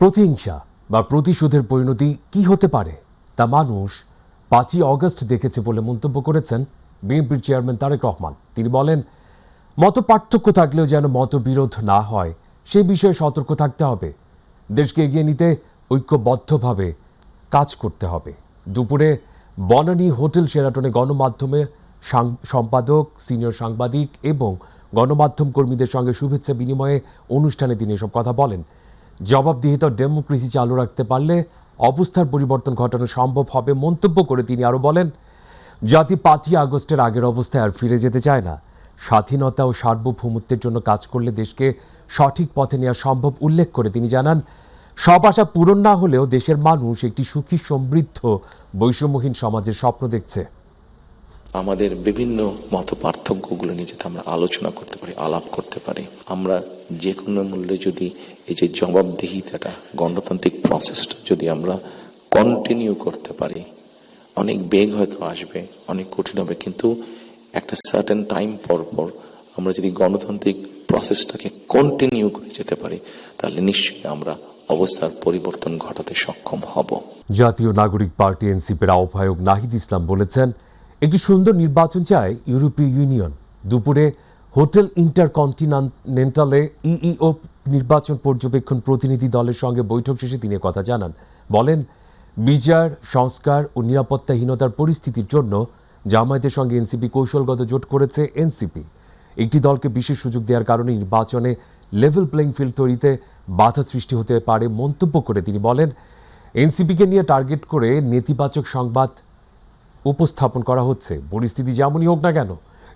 প্রতিহিংসা বা প্রতিশোধের পরিণতি কি হতে পারে তা মানুষ ৫ই অগস্ট দেখেছে বলে মন্তব্য করেছেন বিএনপির চেয়ারম্যান তারেক রহমান। তিনি বলেন, মত পার্থক্য থাকলেও যেন মতবিরোধ না হয় সেই বিষয়ে সতর্ক থাকতে হবে। দেশকে এগিয়ে নিতে ঐক্যবদ্ধভাবে কাজ করতে হবে। দুপুরে বনানী হোটেল শেরাটনে গণমাধ্যমে সম্পাদক, সিনিয়র সাংবাদিক এবং গণমাধ্যম কর্মীদের সঙ্গে শুভেচ্ছা বিনিময়ে অনুষ্ঠানে তিনি এসব কথা বলেন। জবাবদিহিতার ডেমোক্রেসি চালু রাখতে পারলে অবস্থার পরিবর্তন ঘটানো সম্ভব হবে মন্তব্য করে তিনি আরও বলেন, জাতি ৫ই আগস্টের আগের অবস্থায় আর ফিরে যেতে চায় না। স্বাধীনতা ও সার্বভৌমত্বের জন্য কাজ করলে দেশকে সঠিক পথে নেওয়া সম্ভব উল্লেখ করে তিনি জানান, সব আশা পূরণ না হলেও দেশের মানুষ একটি সুখী, সমৃদ্ধ, বৈষম্যহীন সমাজের স্বপ্ন দেখছে। আমাদের বিভিন্ন মত পার্থক্যগুলো নিয়ে যাতে আমরা আলোচনা করতে পারি, আলাপ করতে পারি। আমরা যে কোনো মূল্যে যদি এই যে জবাবদিহিতাটা, গণতান্ত্রিক প্রসেসটা যদি আমরা কন্টিনিউ করতে পারি, অনেক বেগ হয়তো আসবে, অনেক কঠিন হবে, কিন্তু একটা সার্টেন টাইম পর পর আমরা যদি গণতান্ত্রিক প্রসেসটাকে কন্টিনিউ করে যেতে পারি, তাহলে নিশ্চয়ই আমরা অবস্থার পরিবর্তন ঘটাতে সক্ষম হব। জাতীয় নাগরিক পার্টি এনসিপির আহ্বায়ক নাহিদ ইসলাম বলেছেন, একটি সুন্দর নির্বাচন চায় ইউরোপীয় ইউনিয়ন। দুপুরে হোটেল ইন্টারকন্টিনেন্টালে ইইও নির্বাচন পর্যবেক্ষণ প্রতিনিধি দলের সঙ্গে বৈঠক শেষে তিনি কথা জানান। বলেন, বিচার, সংস্কার ও নিরাপত্তাহীনতার পরিস্থিতির জন্য জামায়াতের সঙ্গে এনসিপি কৌশলগত জোট করেছে। এনসিপি একটি দলকে বিশেষ সুযোগ দেওয়ার কারণে নির্বাচনে লেভেল প্লেইং ফিল্ড তৈরিতে বাধা সৃষ্টি হতে পারে মন্তব্য করে তিনি বলেন, এনসিপিকে নিয়ে টার্গেট করে নেতিবাচক সংবাদ উপস্থাপন করা হচ্ছে। পরিস্থিতি যেমনই হোক না কেন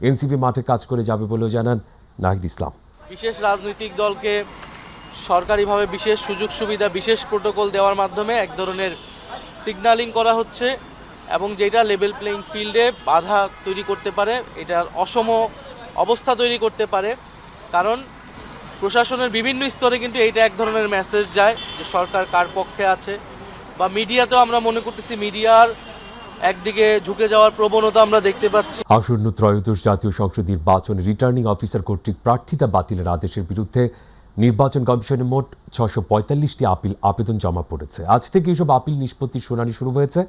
এনসিপি মাঠে কাজ করে যাবে বলেও জানান নাহিদ ইসলাম। বিশেষ রাজনৈতিক দলকে সরকারিভাবে বিশেষ সুযোগ সুবিধা, বিশেষ প্রোটোকল দেওয়ার মাধ্যমে এক ধরনের সিগন্যালিং করা হচ্ছে এবং যেটা লেভেল প্লেইং ফিল্ডে বাধা তৈরি করতে পারে, এটার অসম অবস্থা তৈরি করতে পারে। কারণ প্রশাসনের বিভিন্ন স্তরে কিন্তু এইটা এক ধরনের মেসেজ যায় যে সরকার কার পক্ষে আছে, বা মিডিয়াতেও আমরা মনে করতেছি মিডিয়ার একদিকে ঝুঁকে যাওয়ার প্রবণতা আমরা দেখতে পাচ্ছি। আসন্ন ত্রয়োদশ জাতীয় সংসদ নির্বাচনে রিটার্নিং অফিসার কর্তৃক প্রার্থিতা বাতিলের আদেশের বিরুদ্ধে নির্বাচন কমিশনে মোট ৬৪৫টি আবেদন জমা পড়েছে। আজ থেকে এসব আপিল নিষ্পত্তির শুনানি শুরু হয়েছে।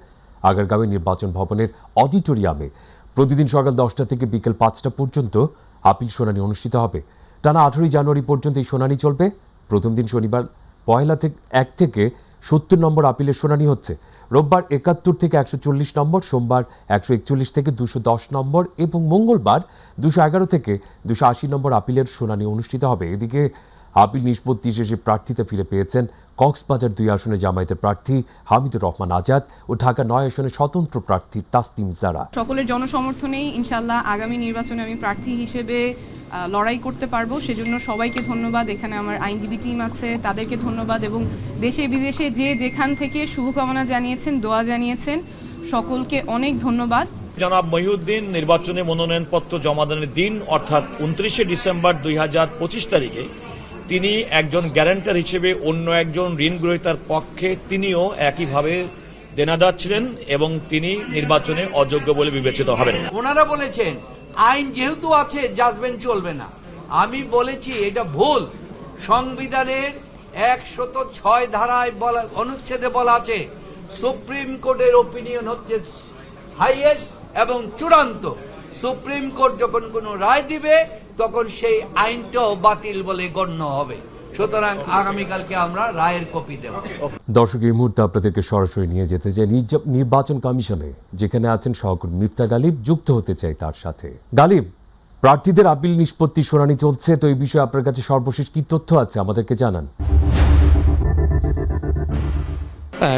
আগারগাঁওয়ে নির্বাচন ভবনের অডিটোরিয়ামে প্রতিদিন সকাল ১০টা থেকে বিকেল ৫টা পর্যন্ত আপিল শুনানি অনুষ্ঠিত হবে। টানা ১৮ জানুয়ারি পর্যন্ত এই শুনানি চলবে। প্রথম দিন শনিবার ১ থেকে ৭০ নম্বর আপিলের শুনানি হচ্ছে। রোববার ৭১ থেকে ১৪০ নম্বর, সোমবার ১৪১ থেকে ২১০ নম্বর এবং মঙ্গলবার ২১১ থেকে ২৮০ নম্বর আপিলের শুনানি অনুষ্ঠিত হবে। এদিকে আপিল নিষ্পত্তি শেষে প্রার্থিতা ফিরে পেয়েছেন কক্সবাজার ২ আসনে জামায়াতের প্রার্থী হামিদুর রহমান আজাদ ও ঢাকা ৯ আসনে স্বতন্ত্র প্রার্থী তাসনিম জারা। সকলের জনসমর্থনেই ইনশাআল্লাহ আগামী নির্বাচনে আমি প্রার্থী হিসেবে লড়াই করতে পারবো। সেজন্য সবাইকে ধন্যবাদ। এখানে আমার আইনজীবী টিম আছে, তাদেরকে ধন্যবাদ, এবং দেশে বিদেশে যে যেখান থেকে শুভকামনা জানিয়েছেন, দোয়া জানিয়েছেন, সকলকে অনেক ধন্যবাদ। জনাব মহিউদ্দিন নির্বাচনে মনোনয়নপত্র জমাদানের দিন অর্থাৎ ২৯শে ডিসেম্বর ২০২৫ তারিখে তিনি একজন গ্যারান্টার হিসেবে অন্য একজন ঋণ গ্রহীতার পক্ষে তিনিও একইভাবে দেনাদার ছিলেন এবং তিনি নির্বাচনে অযোগ্য বলে বিবেচিত হবেন। ওনারা বলেছেন আইন যেহেতু আছে জাজমেন্ট চলবে না। আমি বলেছি এটা ভুল। সংবিধানের ১০৬ ধারায় বলা, অনুচ্ছেদে বলা আছে সুপ্রিম কোর্টের ওপিনিয়ন হচ্ছে হাইয়েস্ট এবং চূড়ান্ত। সুপ্রিম কোর্ট যখন কোনো রায় দিবে তখন সেই আইনটাও বাতিল বলে গণ্য হবে। সুতরাং আগামীকালকে আমরা রায়ের কপি দেব। দর্শক, এই মুহূর্তে আপনাদেরকে সরাসরি নিয়ে যেতে চাই নির্বাচন কমিশনে, যেখানে আছেন সহকর্মী মিফতা গালিব। যুক্ত হতে চাই তার সাথে। গালিব, প্রার্থীদের আপিল নিষ্পত্তি শুনানি চলছে, তো এই বিষয়ে আপনার কাছে সর্বশেষ কি তথ্য আছে আমাদেরকে জানান।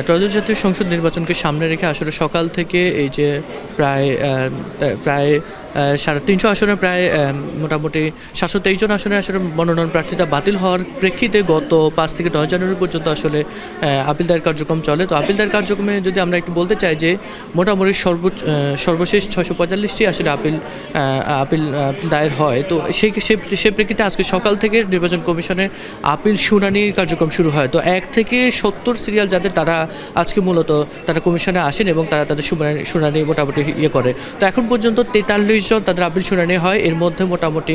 ত্রয়োদশ জাতীয় সংসদ নির্বাচনকে সামনে রেখে আসলে সকাল থেকে এই যে প্রায় ৩৫০ আসনে প্রায় মোটামুটি ৭২৩ জন আসনে আসলে মনোনয়ন প্রার্থীতা বাতিল হওয়ার প্রেক্ষিতে গত ৫ থেকে ১০ জানুয়ারি পর্যন্ত আসলে আপিল দায়ের কার্যক্রম চলে। তো আপিল দায়ের কার্যক্রমে যদি আমরা একটু বলতে চাই যে মোটামুটি সর্বশেষ ৬৪৫টি আসলে আপিল দায়ের হয়। তো সেই প্রেক্ষিতে আজকে সকাল থেকে নির্বাচন কমিশনের আপিল শুনানির কার্যক্রম শুরু হয়। তো ১ থেকে ৭০ সিরিয়াল যাদের, তারা আজকে মূলত তারা কমিশনে আসেন এবং তারা তাদের শুনানি মোটামুটি করে। তো এখন পর্যন্ত ৪৩ 36 জন তাদের আপিল শুনানি হয়। এর মধ্যে মোটামুটি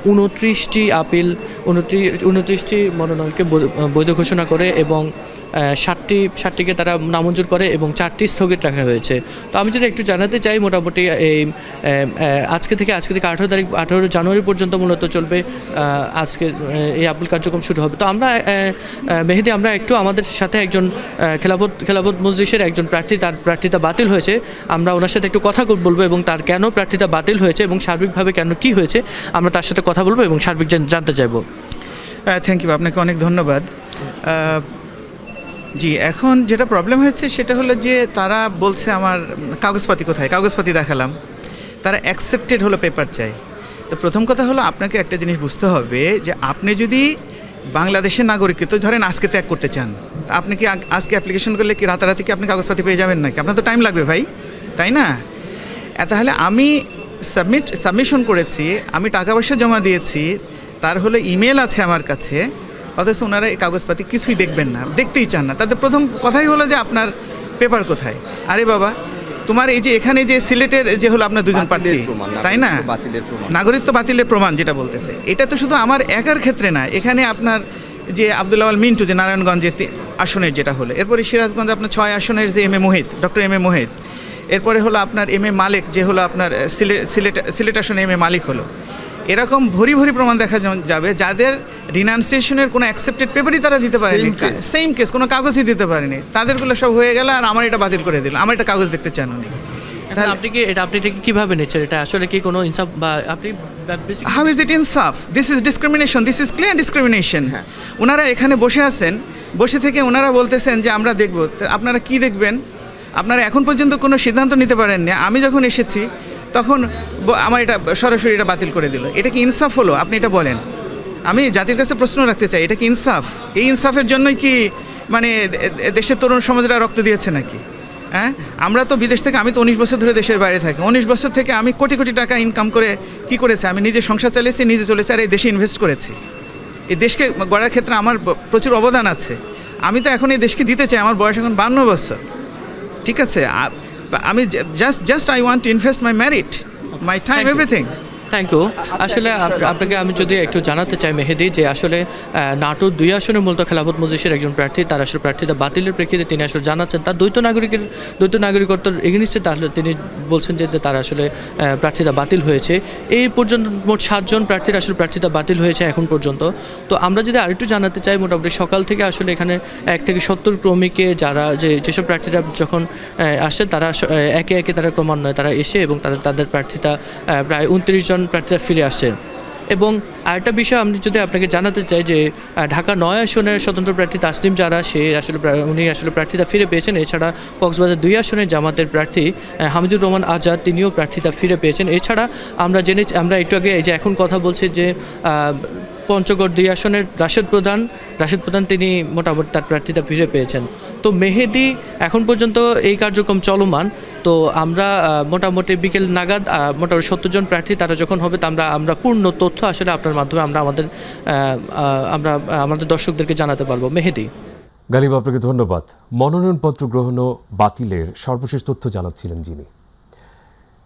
29টি মনোনয়নকে বৈধ ঘোষণা করে এবং 60টিকে তারা নামঞ্জুর করে এবং 4টি স্থগিত রাখা হয়েছে। তো আমি যদি একটু জানাতে চাই, মোটামুটি এই আজকে থেকে 18 জানুয়ারি পর্যন্ত মূলত চলবে আজকে এই আপিল কার্যক্রম শুরু হবে। তো আমরা মেহেদী, আমরা একটু আমাদের সাথে একজন খেলাফত মজলিসের একজন প্রার্থী, তার প্রার্থিতা বাতিল হয়েছে, আমরা ওনার সাথে একটু কথা বলবো এবং তার কেন প্রার্থিতা বাতিল হয়েছে এবং সার্বিকভাবে কেন কি হয়েছে আমরা তার সাথে কথা বলবো এবং সার্বিক জানতে চাইবো। থ্যাংক ইউ, আপনাকে অনেক ধন্যবাদ। জি, এখন যেটা প্রবলেম হয়েছে সেটা হলো যে তারা বলছে আমার কাগজপাতি কোথায়, কাগজপাতি দেখালাম, তারা অ্যাকসেপ্টেড হলো পেপার চাই। তো প্রথম কথা হলো আপনাকে একটা জিনিস বুঝতে হবে যে আপনি যদি বাংলাদেশের নাগরিকত্ব ধরেন আজকে ত্যাগ করতে চান, আপনি কি আজকে অ্যাপ্লিকেশন করলে কি রাতারাতি কি আপনি কাগজপাতি পেয়ে যাবেন নাকি? আপনার তো টাইম লাগবে ভাই, তাই না? তাহলে আমি সাবমিশন করেছি, আমি টাকা পয়সা জমা দিয়েছি, তার হলো ইমেল আছে আমার কাছে, অথচ ওনারা এই কাগজপাতি কিছুই দেখবেন না, দেখতেই চান না। তাদের প্রথম কথাই হলো যে আপনার পেপার কোথায়? আরে বাবা, তোমার এই যে এখানে যে সিলেটের যে হলো আপনার দুজন প্রার্থী, তাই না, নাগরিকত্ব বাতিলের প্রমাণ যেটা বলতেছে, এটা তো শুধু আমার একার ক্ষেত্রে না, এখানে আপনার যে আব্দুল আওয়াল মিন্টু যে নারায়ণগঞ্জের আসনের যেটা হলো, এরপরে সিরাজগঞ্জে আপনার 6 আসনের যে ডক্টর এম এ মোহিত, এরপরে হলো আপনার এম এ মালিক যে হলো আপনার সিলেট আসনে এম এ মালিক হলো। এরকম ভরি প্রমাণ দেখা যাবে যাদের রিনাউন্সিয়েশনের কোনো অ্যাকসেপ্টেড পেপারই তারা দিতে পারেনি, সেম কেস, কোনো কাগজই দিতে পারেনি, তাদেরগুলো সব হয়ে গেল আর আমার এটা বাতিল করে দিল, আমার এটা কাগজ দেখতে চান উনি। আপনি কিভাবে নিচ্ছেন? এটা আসলে কি কোনো ইনসাফ বা আপনি হাউ ইজ ইট ইনসাফ? This is discrimination, this is clear discrimination. ওনারা এখানে বসে আছেন, বসে থেকে ওনারা বলতেছেন যে আমরা দেখব। আপনারা কি দেখবেন? আপনারা এখন পর্যন্ত কোনো সিদ্ধান্ত নিতে পারেননি। আমি যখন এসেছি তখন আমার এটা সরাসরি এটা বাতিল করে দিল। এটা কি ইনসাফ হলো? আপনি এটা বলেন। আমি জাতির কাছে প্রশ্ন রাখতে চাই, এটা কি ইনসাফ? এই ইনসাফের জন্যই কি মানে দেশের তরুণ সমাজরা রক্ত দিয়েছে নাকি? হ্যাঁ, আমরা তো বিদেশ থেকে, আমি তো 19 বছর ধরে দেশের বাইরে থাকি, 19 বছর থেকে আমি কোটি টাকা ইনকাম করে কি করেছি? আমি নিজে সংসার চালিয়েছি, নিজে চলেছি, আর এই দেশে ইনভেস্ট করেছি। এই দেশকে গড়ার ক্ষেত্রে আমার প্রচুর অবদান আছে। আমি তো এখন এই দেশকে দিতে চাই, আমার বয়স এখন 52 বছর, ঠিক আছে? আমি just I want to invest my merit, my time, everything. Thank you. আসলে আপনাকে আমি যদি একটু জানাতে চাই মেহেদী, যে আসলে নাটোর 2 আসনের মূলত খেলাফত মজলিসের একজন প্রার্থী, তার আসলে প্রার্থিতা বাতিলের প্রেক্ষিতে তিনি আসলে জানাচ্ছেন তার দ্বৈত নাগরিকত্বের এগেনিস্টে, তাহলে তিনি বলছেন যে তার আসলে প্রার্থিতা বাতিল হয়েছে। এই পর্যন্ত মোট 7 জন প্রার্থীর আসলে প্রার্থিতা বাতিল হয়েছে এখন পর্যন্ত। তো আমরা যদি আরেকটু জানাতে চাই, মোটামুটি সকাল থেকে আসলে এখানে 1 থেকে 70 ক্রমিকে যারা যেসব প্রার্থীরা যখন আসেন তারা একে একে তারা ক্রমান্বয়ে তারা এসে এবং তাদের প্রার্থিতা প্রায় 29 জন প্রার্থীরা ফিরে আসছে। এবং আরেকটা বিষয় আমি যদি আপনাকে জানাতে চাই যে ঢাকা 9 আসনের স্বতন্ত্র প্রার্থী তাসনিম যারা, উনি আসলে প্রার্থিতা ফিরে পেয়েছেন। এছাড়া কক্সবাজার 2 আসনের জামাতের প্রার্থী হামিদুর রহমান আজাদ, তিনিও প্রার্থিতা ফিরে পেয়েছেন। এছাড়া আমরা একটু আগে এই যে এখন কথা বলছি যে পঞ্চগড় 2 আসনের রাশেদ প্রধান তিনি মোটামুটি তার প্রার্থিতা ফিরে পেয়েছেন। তো মেহেদী, এখন পর্যন্ত এই কার্যক্রম চলমান। তো আমরা মোটামুটি বিকেল নাগাদ মোটামুটি 70 জন প্রার্থী তারা যখন হবে, তা আমরা পূর্ণ তথ্য আসলে আপনার মাধ্যমে আমরা আমাদের দর্শকদেরকে জানাতে পারবো। মেহেদী। গালিব, আপনাকে ধন্যবাদ। মনোনয়নপত্র গ্রহণ ও বাতিলের সর্বশেষ তথ্য জানাচ্ছিলেন যিনি।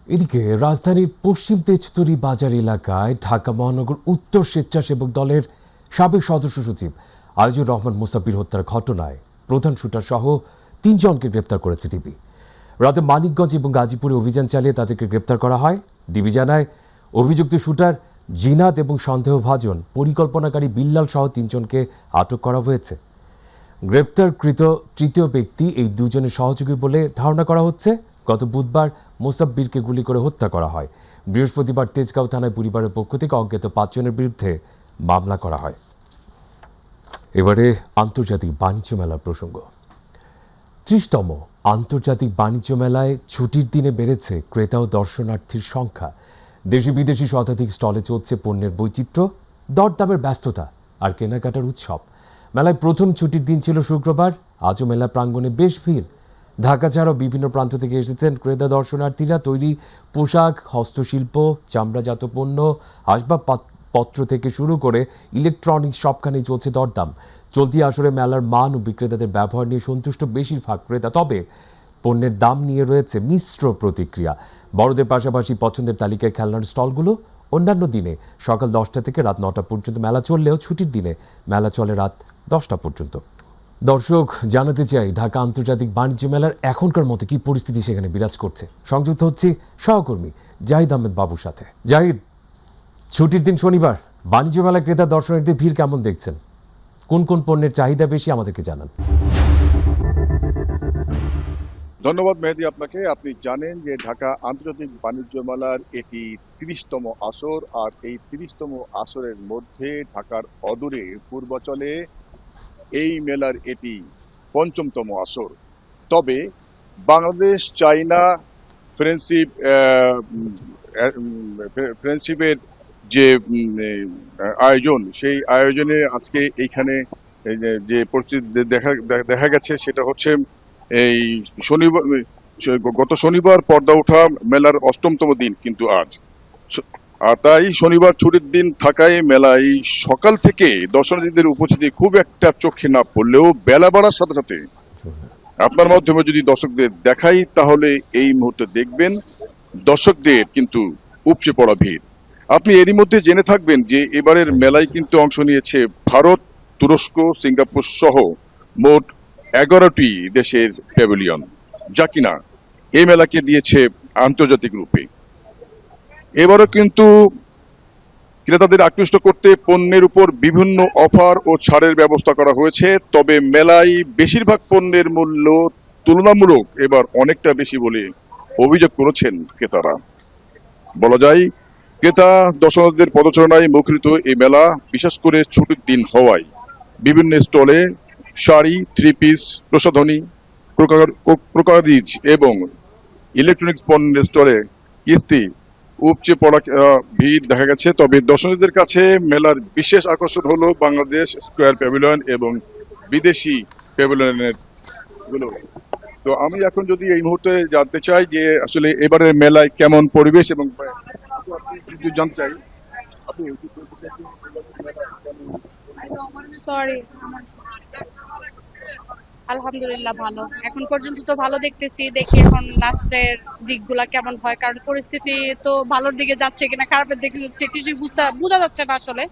এদিকে রাজধানীর পশ্চিম তেজতুরি বাজার এলাকায় ঢাকা মহানগর উত্তর স্বেচ্ছাসেবক দলের সাবেক সদস্য সচিব আজিজুর রহমান মুসাব্বির হত্যার ঘটনায় প্রধান শুটার সহ 3 জনকে গ্রেপ্তার করেছে ডিবি। রাতে মানিকগঞ্জ এবং গাজীপুরে অভিযান চালিয়ে তাদেরকে গ্রেপ্তার করা হয়। ডিবি জানায়, অভিযুক্ত শুটার জিনাত এবং সন্দেহভাজন পরিকল্পনাকারী বিল্লাল সহ 3 জনকে আটক করা হয়েছে। গ্রেপ্তারকৃত তৃতীয় ব্যক্তি এই 2 জনের সহযোগী বলে ধারণা করা হচ্ছে। গত বুধবার মোসাব্বিরকে গুলি করে হত্যা করা হয়। বৃহস্পতিবার তেজগাঁও থানায় পরিবারের পক্ষ থেকে অজ্ঞাত 5 জনের বিরুদ্ধে মামলা করা হয়। এবারে আন্তর্জাতিক বাণিজ্য মেলার প্রসঙ্গ। 30তম আন্তর্জাতিক বাণিজ্য মেলায় ছুটির দিনে বেড়েছে ক্রেতা ও দর্শনার্থীর সংখ্যা। দেশি বিদেশি শতাধিক স্টলে চলছে পণ্যের বৈচিত্র্য, দরদামের ব্যস্ততা আর কেনাকাটার উৎসব। মেলায় প্রথম ছুটির দিন ছিল শুক্রবার। আজও মেলা প্রাঙ্গণে বেশ ভিড়। ঢাকা ছাড়াও বিভিন্ন প্রান্ত থেকে এসেছেন ক্রেতা দর্শনার্থীরা। তৈরি পোশাক, হস্তশিল্প, চামড়াজাত পণ্য, আসবাবপত্র থেকে শুরু করে ইলেকট্রনিক্স সবখানেই চলছে দরদাম। চলতি আসরে মেলার মান ও বিক্রেতাদের ব্যবহার নিয়ে সন্তুষ্ট বেশিরভাগ ক্রেতা। তবে পণ্যের দাম নিয়ে রয়েছে মিশ্র প্রতিক্রিয়া। বড়দের পাশাপাশি পছন্দের তালিকায় খেলনার স্টলগুলো। অন্যান্য দিনে সকাল 10টা থেকে রাত 9টা পর্যন্ত মেলা চললেও ছুটির দিনে মেলা চলে রাত 10টা পর্যন্ত। দর্শক, জানাতে চাই ঢাকা আন্তর্জাতিক বাণিজ্য মেলার এখনকার মতো কি পরিস্থিতি সেখানে বিরাজ করছে। সংযুক্ত হচ্ছি সহকর্মী জাহিদ আহমেদ বাবুর সাথে। জাহিদ, ছুটির দিন শনিবার, বাণিজ্য মেলা ক্রেতা দর্শনার্থীদের ভিড় কেমন দেখছেন? কোন কোন পণ্যের চাহিদা বেশি আমাদেরকে জানান। ধন্যবাদ মেহেদী আপনাকে। আপনি জানেন যে ঢাকা আন্তর্জাতিক বাণিজ্য মেলার এটি 30তম আসর, আর এই 30তম আসরের মধ্যে ঢাকার অদূরে পূর্বাচলে এই মেলার এটি 5মতম আসর। তবে বাংলাদেশ চাইনা ফ্রেন্ডশিপের যে আয়োজন, সেই আয়োজনে আজকে এইখানে যে পরিস্থিতি দেখা গেছে সেটা হচ্ছে এই গত শনিবার পর্দা ওঠা মেলার 8মতম দিন কিন্তু আজ, আর তাই শনিবার ছুটির দিন থাকায় মেলায় সকাল থেকে দর্শনার্থীদের উপস্থিতি খুব একটা চোখে না পড়লেও বেলা বাড়ার সাথে সাথে আপনার মাধ্যমে যদি দর্শকদের দেখাই তাহলে এই মুহূর্তে দেখবেন দর্শকদের কিন্তু উপচে পড়া ভিড়। আপনি এরই মধ্যে জেনে থাকবেন যে এবারের মেলায় কিন্তু অংশ নিয়েছে ভারত, তুরস্ক, সিঙ্গাপুর সহ মোট 11টি দেশের প্যাভিলিয়ন, যা কিনা এই মেলাকে দিয়েছে আন্তর্জাতিক রূপে। এবারও কিন্তু ক্রেতাদের আকৃষ্ট করতে পণ্যের উপর বিভিন্ন অফার ও ছাড়ের ব্যবস্থা করা হয়েছে। তবে মেলায় বেশিরভাগ পণ্যের মূল্য তুলনামূলক এবার অনেকটা বেশি বলে অভিযোগ করেছেন ক্রেতারা। বলা যায় ক্রেতা দর্শনার্থীদের পদচারণায় মুখরিত এই মেলা, বিশেষ করে ছুটির দিন হওয়ায় বিভিন্ন স্টলে শাড়ি, 3 পিস, প্রসাধনী, ক্রোকারিজ এবং ইলেকট্রনিক্স পণ্যের স্টলে কিস্তি উপচে পড়া ভিড় দেখা গেছে। তবে দর্শনার্থীদের কাছে মেলার বিশেষ আকর্ষণ হলো বাংলাদেশ স্কয়ার প্যাভিলিয়ন এবং বিদেশি প্যাভিলিয়নের গুলো। তো আমি এখন যদি এই মুহূর্তে জানতে চাই যে আসলে এবারের মেলায় কেমন পরিবেশ, এবং জানতে চাই সরি, আলহামদুলিল্লাহ ভালো। এখন পর্যন্ত তো ভালো দেখতেছি, দেখি এখন লাস্টের দিকগুলা কেমন হয়, কারণ পরিস্থিতি তো ভালোর দিকে যাচ্ছে কিনা খারাপের দিকে যাচ্ছে কিছু বোঝা যাচ্ছে না আসলে।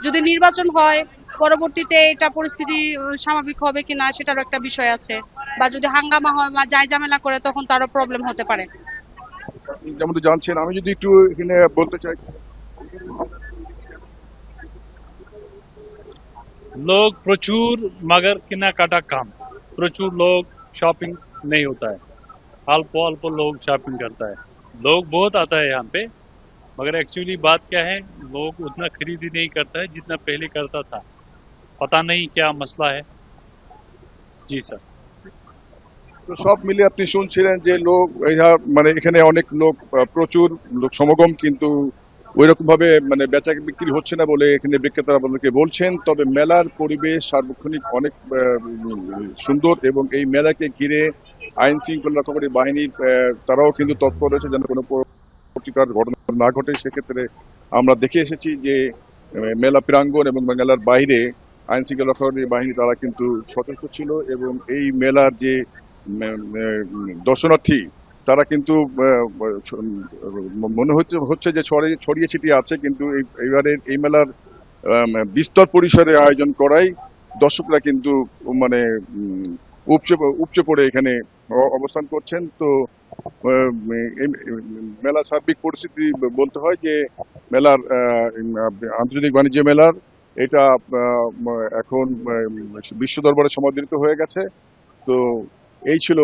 যদি নির্বাচন হয় পরবর্তীতে এটা পরিস্থিতি স্বাভাবিক হবে কিনা সেটারও একটা বিষয় আছে, বা যদি হাঙ্গামা হয় বা যাই ঝামেলা করে তখন তারও প্রবলেম হতে পারে। যেমন জানছেন, আমি যদি একটু এখানে বলতে চাই, लोग प्रचुर मगर किना काटा काम, प्रचुर लोग शॉपिंग नहीं होता है, अल्प अल्प लोग शॉपिंग करता है। लोग बहुत आता है यहाँ पे, मगर एक्चुअली बात क्या है, लोग उतना खरीदी नहीं करता है जितना पहले करता था। पता नहीं क्या मसला है। जी सर। তো সব মিলে আপনি শুনছিলেন যে লোক মানে এখানে অনেক লোক, প্রচুর লোক সমাগম, কিন্তু ওই রকম ভাবে মানে বেচা বিক্রি হচ্ছে না বলে এখানে বিক্রেতারা আপনাদেরকে বলছেন। তবে মেলার পরিবেশ সার্বক্ষণিক অনেক সুন্দর, এবং এই মেলাকে ঘিরে আইন শৃঙ্খলা রক্ষাকারী বাহিনীর তারাও কিন্তু তৎপর রয়েছে যেন কোনো প্রতিকার ঘটনা না ঘটে। সেক্ষেত্রে আমরা দেখে এসেছি যে মেলা প্রাঙ্গণ এবং মেলার বাইরে আইন শৃঙ্খলা রক্ষাকারী বাহিনী তারা কিন্তু সতর্ক ছিল, এবং এই মেলার যে দর্শনার্থী তারা কিন্তু মনে হচ্ছে যে ছড়িয়ে ছিটিয়ে আছে, কিন্তু এইবারের এই মেলার বিস্তর পরিসরে আয়োজন করায় দর্শকরা কিন্তু মানে উপচে পড়ে এখানে অবস্থান করছেন। তো মেলার সার্বিক পরিস্থিতি বলতে হয় যে মেলার আন্তর্জাতিক বাণিজ্য মেলার এটা এখন বিশ্ব দরবারে সমাদৃত হয়ে গেছে। তো এই ছিল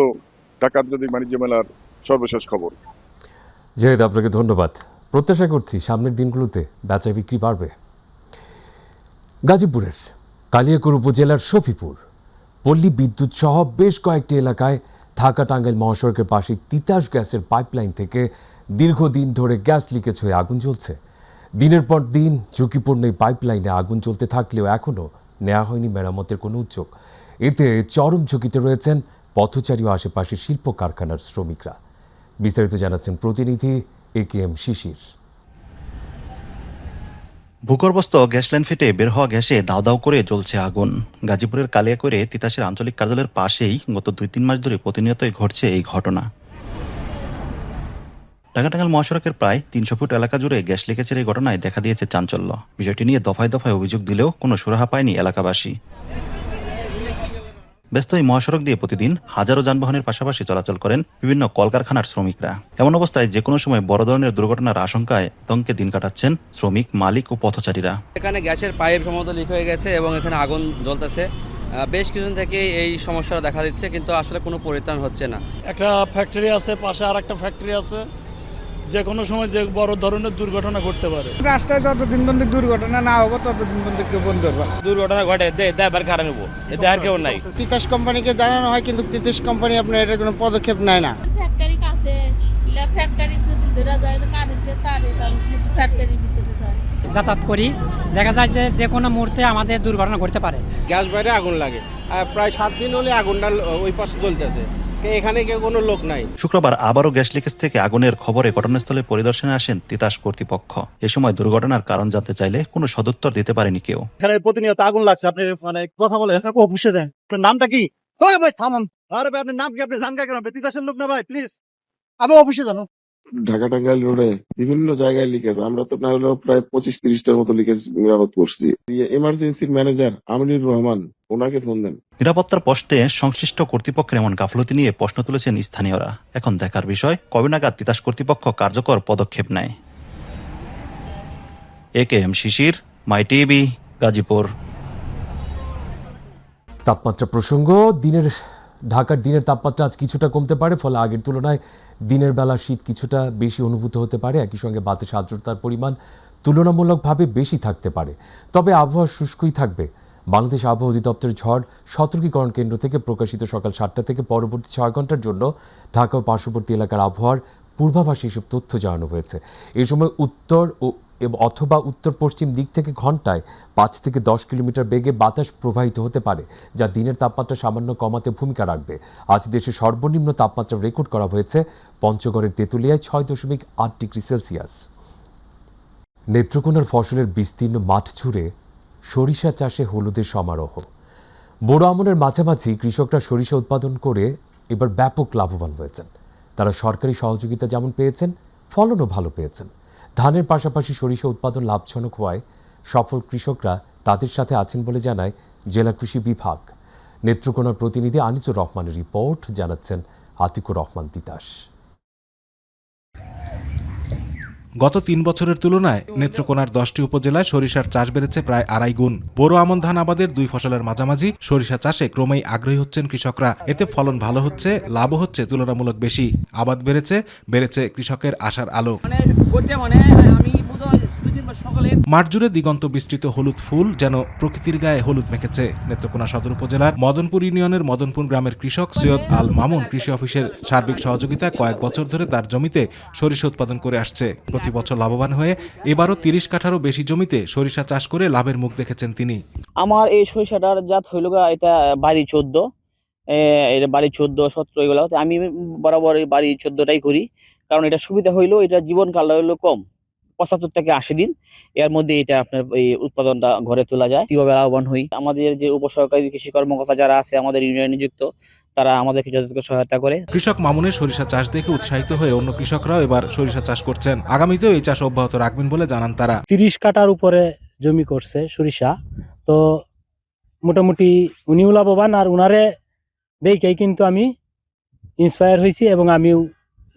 ঢাকা আন্তর্জাতিক বাণিজ্য মেলার সর্বশেষ খবর। জাহিদ, আপনাকে ধন্যবাদ। প্রত্যাশা করছি সামনের দিনগুলোতে বেচা বিক্রি বাড়বে। গাজীপুরের কালিয়াকৈর উপজেলার শফিপুর পল্লী বিদ্যুৎ সহ বেশ কয়েকটি এলাকায় ঢাকা টাঙ্গাইল মহাসড়কের পাশে তিতাস গ্যাসের পাইপলাইন থেকে দীর্ঘদিন ধরে গ্যাস লিকেজ হয়ে আগুন জ্বলছে। দিনের পর দিন ঝুঁকিপূর্ণ এই পাইপলাইনে আগুন জ্বলতে থাকলেও এখনও নেওয়া হয়নি মেরামতের কোনো উদ্যোগ। এতে চরম ঝুঁকিতে রয়েছেন পথচারী ও আশেপাশের শিল্প কারখানার শ্রমিকরা। বিস্তারিত জানাচ্ছেন প্রতিনিধি AKM শিশির। ভূগর্ভস্থ গ্যাস লাইন ফেটে বের হওয়া গ্যাসে দাও দাও করে জ্বলছে আগুন। গাজীপুরের কালিয়াকৈরে তিতাসের আঞ্চলিক কার্যালয়ের পাশেই গত 2-3 মাস ধরে প্রতিনিয়তই ঘটছে এই ঘটনা। টাঙ্গাইল মহাসড়কের প্রায় 300 ফুট এলাকা জুড়ে গ্যাস লিকেজের এই ঘটনায় দেখা দিয়েছে চাঞ্চল্য। বিষয়টি নিয়ে দফায় দফায় অভিযোগ দিলেও কোনো সুরাহা পায়নি এলাকাবাসী। ব্যস্ত এই মহাসড়ক দিয়ে প্রতিদিন হাজারো যানবাহনের পাশাপাশি চলাচল করেন বিভিন্ন কলকারখানার শ্রমিকরা। এমন অবস্থায় যে কোনো সময় বড় ধরনের দুর্ঘটনার আশঙ্কায় আতঙ্কে দিন কাটাচ্ছেন শ্রমিক, মালিক ও পথচারীরা। এখানে গ্যাসের পাইপ সম্ভবত লিক হয়ে গেছে এবং এখানে আগুন জ্বলতেছে। বেশ কিছুদিন থেকে এই সমস্যাটা দেখা দিচ্ছে, কিন্তু আসলে কোনো পরিত্রাণ হচ্ছে না। একটা ফ্যাক্টরি আছে, পাশে আর একটা ফ্যাক্টরি আছে, যে কোনো সময় যে বড় ধরনের দুর্ঘটনা ঘটতে পারে। রাস্তায় যতদিন পর্যন্ত দুর্ঘটনা না হবে ততদিন পর্যন্ত কেউ বন্ধ করবে। দুর্ঘটনা ঘটে দেবার কারণ হবো, দেবার কেউ নাই। তিতাস কোম্পানিকে জানানো হয়, কিন্তু তিতাস কোম্পানি আপনার এটার কোনো পদক্ষেপ নেয় না। ফ্যাক্টরি কাছে ফ্যাক্টরি যদি ধরা যায় তো কারেন্টের তারে ফ্যাক্টরির ভিতরে যায় যাতায়াত করি, দেখা যায় যে কোনো মুহূর্তে আমাদের দুর্ঘটনা ঘটতে পারে। গ্যাস বাইরে আগুন লাগে, প্রায় 7 দিন হলে আগুনটা ওই পাশে জ্বলতেছে, এখানে কেউ কোনো লোক নাই। শুক্রবার আবারও গ্যাস লিকেজ থেকে আগুনের খবরে ঘটনাস্থলে পরিদর্শনে আসেন তিতাস কর্তৃপক্ষ। এ সময় দুর্ঘটনার কারণ জানতে চাইলে কোনো সদুত্তর দিতে পারেনি কেউ। এখানে প্রতিনিয়ত আগুন লাগছে, আপনি মানে কথা বলে অফিসে দেন। আপনার নামটা কি? ভাই থামান। আরে ভাই আপনার নাম কি? আপনি জানকা কেন? তিতাসের লোক না ভাই, প্লিজ আমি অফিসে জানো। ঢাকা টাঙ্গাইল রোডে বিভিন্ন জায়গায় লিকেজ, আমরা তো না হলেও প্রায় 25-30টার মতো লিকেজ মেরামত করছি। এমার্জেন্সির ম্যানেজার আমিনুর রহমান, ওনাকে ফোন দেন। নিরাপত্তার প্রশ্নে সংশ্লিষ্ট কর্তৃপক্ষের এমন গাফলতি নিয়ে প্রশ্ন তুলেছেন স্থানীয়রা। এখন দেখার বিষয় কবে নাগাদ তিতাস কর্তৃপক্ষ কার্যকর পদক্ষেপ নেয়। AKM শিশির, মাই টিভি, গাজীপুর। তাপমাত্রা প্রসঙ্গ, ঢাকার দিনের তাপমাত্রা আজ কিছুটা কমতে পারে, ফলে আগের তুলনায় দিনের বেলা শীত কিছুটা বেশি অনুভূত হতে পারে। একই সঙ্গে বাতাস আর্দ্রতার পরিমাণ তুলনামূলকভাবে বেশি থাকতে পারে, তবে আবহাওয়া শুষ্কই থাকবে। বাংলাদেশ আবহাওয়া অধিদপ্তরের ঝড় সতর্কীকরণ কেন্দ্র থেকে প্রকাশিত সকাল 7টা থেকে পরবর্তী 6 ঘন্টার জন্য ঢাকা ও পার্শ্ববর্তী এলাকার আবহাওয়ার পূর্বাভাসে এসব তথ্য জানানো হয়েছে। এই সময় উত্তর অথবা উত্তর পশ্চিম দিক থেকে ঘন্টায় 5 থেকে 10 কিলোমিটার বেগে বাতাস প্রবাহিত হতে পারে, যা দিনের তাপমাত্রা সামান্য কমাতে ভূমিকা রাখবে। আজ দেশে সর্বনিম্ন তাপমাত্রা রেকর্ড করা হয়েছে পঞ্চগড়ের তেঁতুলিয়ায় 6.8 ডিগ্রি সেলসিয়াস। নেত্রকোনার ফসলের বিস্তীর্ণ মাঠ জুড়ে সরিষা চাষে হলুদের সমারোহ। বড় আমনের মাঝামাঝি কৃষকরা সরিষা উৎপাদন করে এবার ব্যাপক লাভবান হয়েছেন। তারা সরকারি সহযোগিতা যেমন পেয়েছেন, ফলনও ভালো পেয়েছেন। ধানের পাশাপাশি সরিষা উৎপাদন লাভজনক হওয়ায় সফল কৃষকরা তাদের সাথে আছেন বলে জানায় জেলা কৃষি বিভাগ। নেত্রকোনার প্রতিনিধি আনিসুর রহমানের রিপোর্ট, জানাচ্ছেন আতিকুর রহমান তিতাস। গত 3 বছরের তুলনায় নেত্রকোনার 10টি উপজেলায় সরিষার চাষ বেড়েছে প্রায় 2.5 গুণ। বোরো আমন ধান আবাদের 2 ফসলের মাঝামাঝি সরিষা চাষে ক্রমেই আগ্রহী হচ্ছেন কৃষকরা। এতে ফলন ভালো হচ্ছে, লাভও হচ্ছে তুলনামূলক বেশি। আবাদ বেড়েছে কৃষকের আশার আলো। মাঠ জুড়ে দিগন্ত বিস্তৃত হলুদ ফুল যেন প্রকৃতির গায়ে হলুদ মেখেছে। নেত্রকোনা সদর উপজেলার মদনপুর ইউনিয়নের মদনপুর গ্রামের কৃষক সৈয়দ আল মামুন কৃষি অফিসের সার্বিক সহযোগিতায় কয়েক বছর ধরে তার জমিতে সরিষা উৎপাদন করে আসছে। প্রতি বছর লাভবান হয়ে এবারও 30 কাঠারও বেশি জমিতে সরিষা চাষ করে লাভের মুখ দেখেছেন তিনি। আমার এই সরিষাটার জাত হইল এটা বাড়ি 14, এটা বাড়ি 14-17 এগুলো। আমি বরাবর এই বাড়ি 14টাই করি, কারণ এটা সুবিধা হইলো, এটা জীবনকালটা হইলো কম, 75 থেকে 80 দিন। এর মধ্যে এটা আপনার এই উৎপাদনটা ঘরে তোলা যায়। কিভাবে লাভবান হই, আমাদের যে উপসহকারী কৃষি কর্মকর্তা যারা আছে আমাদের ইউনিয়নে নিযুক্ত, তারা আমাদেরকে যথাযথ সহায়তা করে। কৃষক মামুনের সরিষা চাষ দেখে উৎসাহিত হয়ে অন্য কৃষকরাও এবার সরিষা চাষ করছেন। আগামীতেও এই চাষ অব্যাহত রাখবেন বলে জানান তারা। 30 কাঠার উপরে জমি করছে সরিষা, তো মোটামুটি উনিও লাভবান, আর উনারে দেখেই কিন্তু আমি ইন্সপায়ার হয়েছি এবং আমিও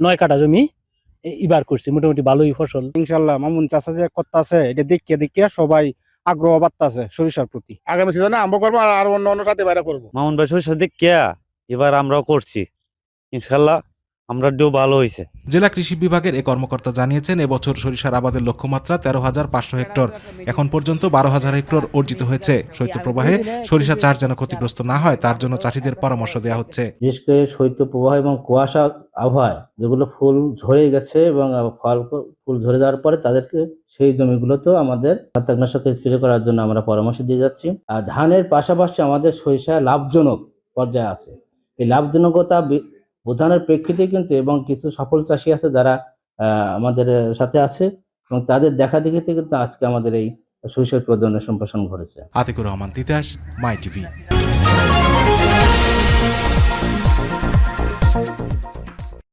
9 কাঠা জমি এবার করছি, মোটামুটি ভালোই ফসল। ইনশাল্লাহ মামুন চাষা যে করতে আছে এটা দেখিয়ে সবাই আগ্রহ বাড়তেছে সরিষার প্রতি। আগামী সিজনে আমরা করবো আর অন্য সাথে বাইরে করবো। মামুন ভাই সরিষা দেখিয়া এবার আমরাও করছি, ইনশাল্লাহ আমরা ভালো হয়েছে। জেলা কৃষি বিভাগের এ কর্মকর্তা জানিয়েছেন, এবছর সরিষার আবাদের লক্ষ্যমাত্রা 13,500 হেক্টর। এখন পর্যন্ত 12,000 হেক্টর অর্জিত হয়েছে। শৈত্যপ্রবাহে সরিষা চাষ যেন ক্ষতিগ্রস্ত না হয় তার জন্য চাষিদের পরামর্শ দেওয়া হচ্ছে। বিশেষ করে শৈত্যপ্রবাহ এবং কুয়াশা আবহাওয়ায় যেগুলো ফুল ঝরে গেছে এবং ফুল ঝরে যাওয়ার পরে তাদেরকে সেই জমিগুলোতেও আমাদের ছত্রাকনাশক স্প্রে করার জন্য আমরা পরামর্শ দিয়ে যাচ্ছি। আর ধানের পাশাপাশি আমাদের সরিষা লাভজনক পর্যায়ে আছে। এই লাভজনকতা বোঝানোর প্রেক্ষিতে কিন্তু এবং কিছু সফল চাষি আছে যারা আমাদের সাথে আছে এবং তাদের দেখা দেখিতে কিন্তু আজকে আমাদের এই সরিষা উৎপাদনের সম্প্রসারণ ঘটেছে। আতিকুর রহমান তিতাস, মাই টিভি।